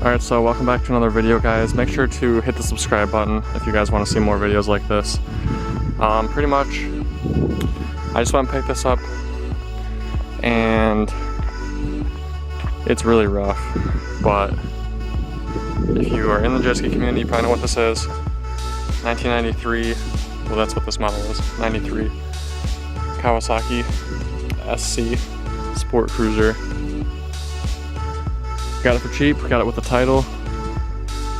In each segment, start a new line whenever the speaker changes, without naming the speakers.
Alright, so welcome back to another video, guys. Make sure to hit the subscribe button if you guys want to see more videos like this. Pretty much, I just went and picked this up, and it's really rough, but if you are in the Jetski community, you probably know what this is. 1993, well, that's what this model is, 93 Kawasaki SC Sport Cruiser. Got it for cheap, got it with the title.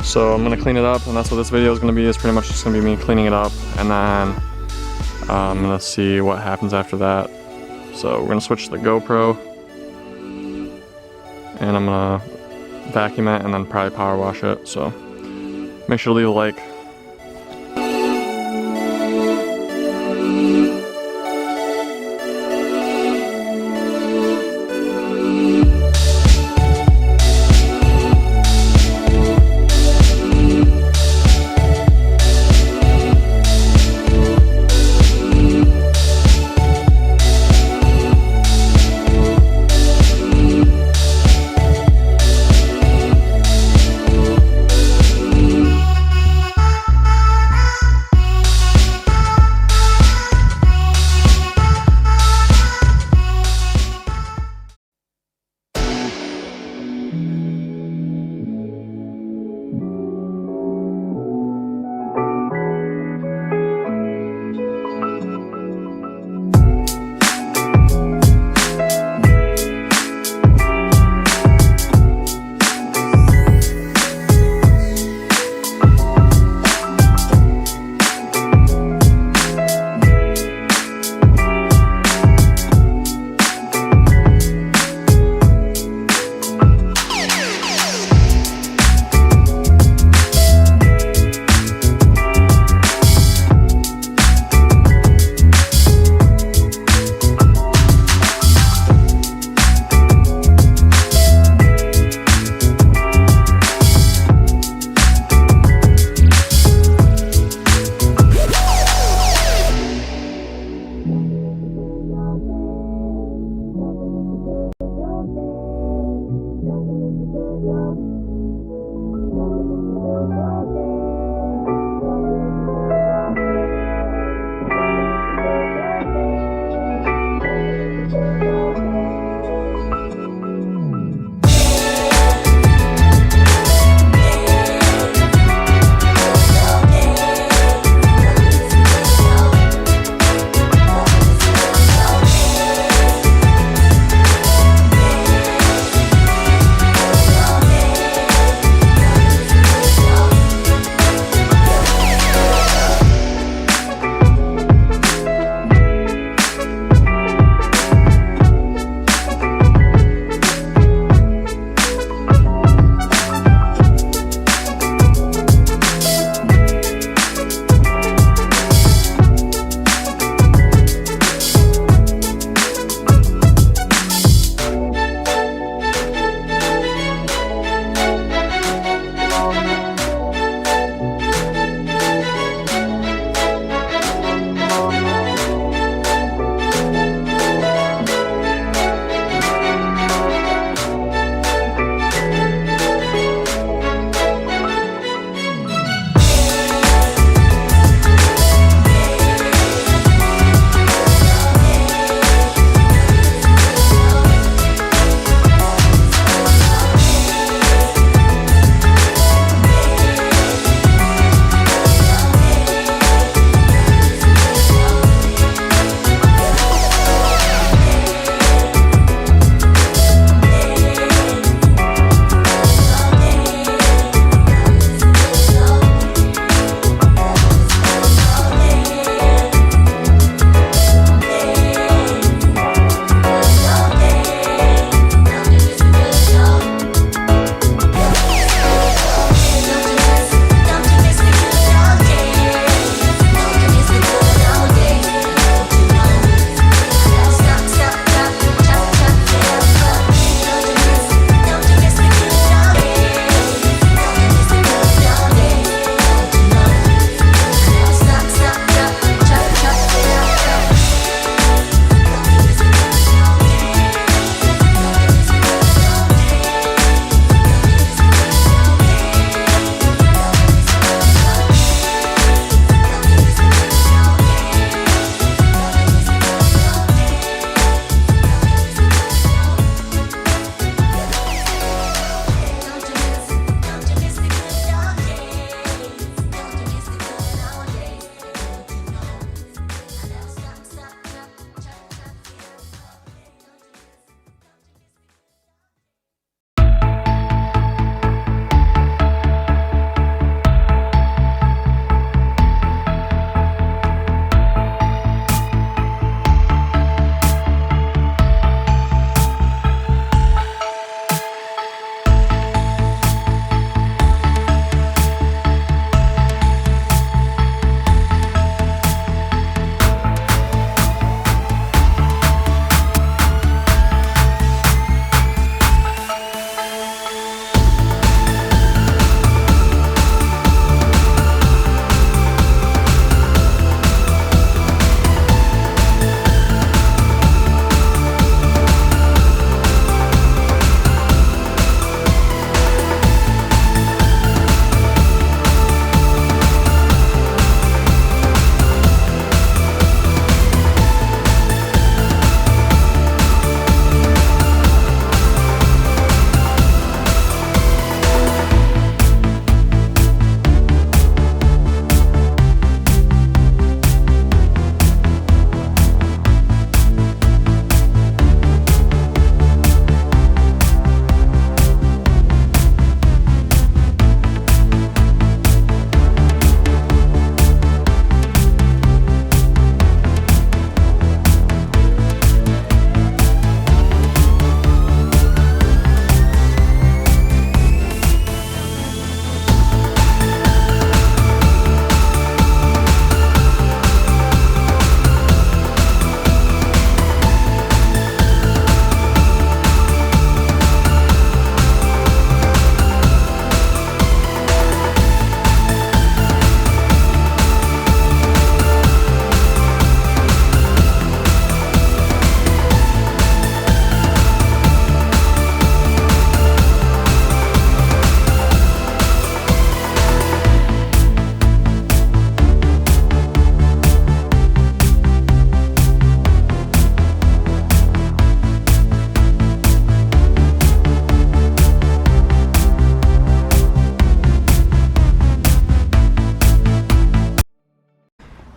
So I'm gonna clean it up, and that's what this video is gonna be. It's pretty much just gonna be me cleaning it up, and then I'm gonna see what happens after that. So we're gonna switch to the GoPro, and I'm gonna vacuum it and then probably power wash it. So make sure to leave a like.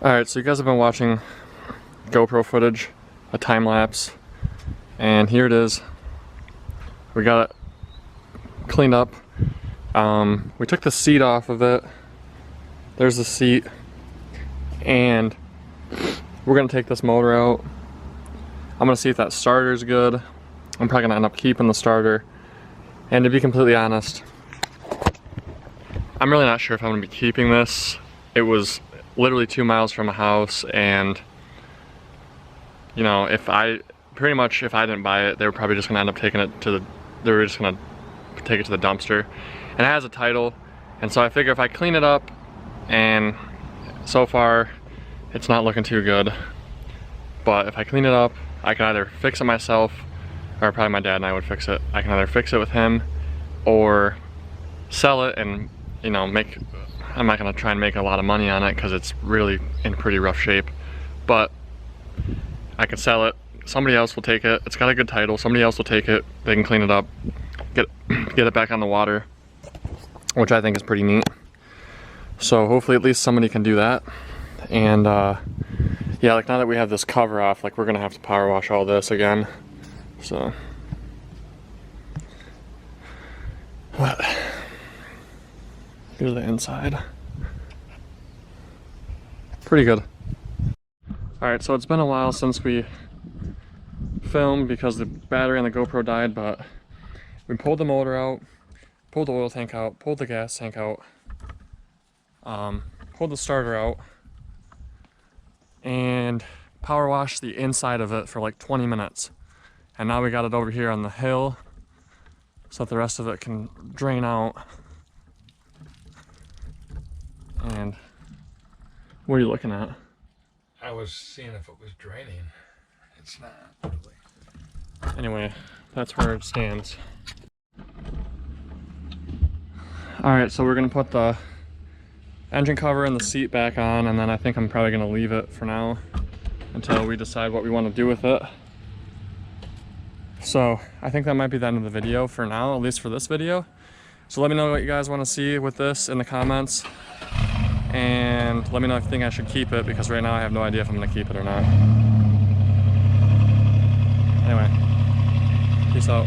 Alright, so you guys have been watching GoPro footage, a time lapse, and here it is. We got it cleaned up. We took the seat off of it. There's the seat, and we're gonna take this motor out. I'm gonna see if that starter's good. I'm probably gonna end up keeping the starter. And to be completely honest, I'm really not sure if I'm gonna be keeping this. It was literally 2 miles from a house, and you know, if I didn't buy it, they were probably just gonna end up taking it to take it to the dumpster. And it has a title, and so I figure if I clean it up, and so far it's not looking too good, but if I clean it up, I can either fix it myself, or probably my dad and I would fix it. I can either fix it with him or sell it and, you know, I'm not gonna try and make a lot of money on it because it's really in pretty rough shape, but I can sell it. Somebody else will take it. It's got a good title. Somebody else will take it. They can clean it up, get it back on the water, which I think is pretty neat. So hopefully at least somebody can do that. And yeah, like now that we have this cover off, like we're gonna have to power wash all this again. So, but here's the inside. Pretty good. Alright, so it's been a while since we filmed because the battery on the GoPro died, but we pulled the motor out, pulled the oil tank out, pulled the gas tank out, pulled the starter out, and power washed the inside of it for like 20 minutes. And now we got it over here on the hill so that the rest of it can drain out. And what are you looking at?
I was seeing if it was draining. It's not really.
Anyway, that's where it stands. Alright, so we're gonna put the engine cover and the seat back on, and then I think I'm probably gonna leave it for now until we decide what we want to do with it. So I think that might be the end of the video for now, at least for this video. So let me know what you guys want to see with this in the comments, and let me know if you think I should keep it, because right now I have no idea if I'm going to keep it or not. Anyway, peace out.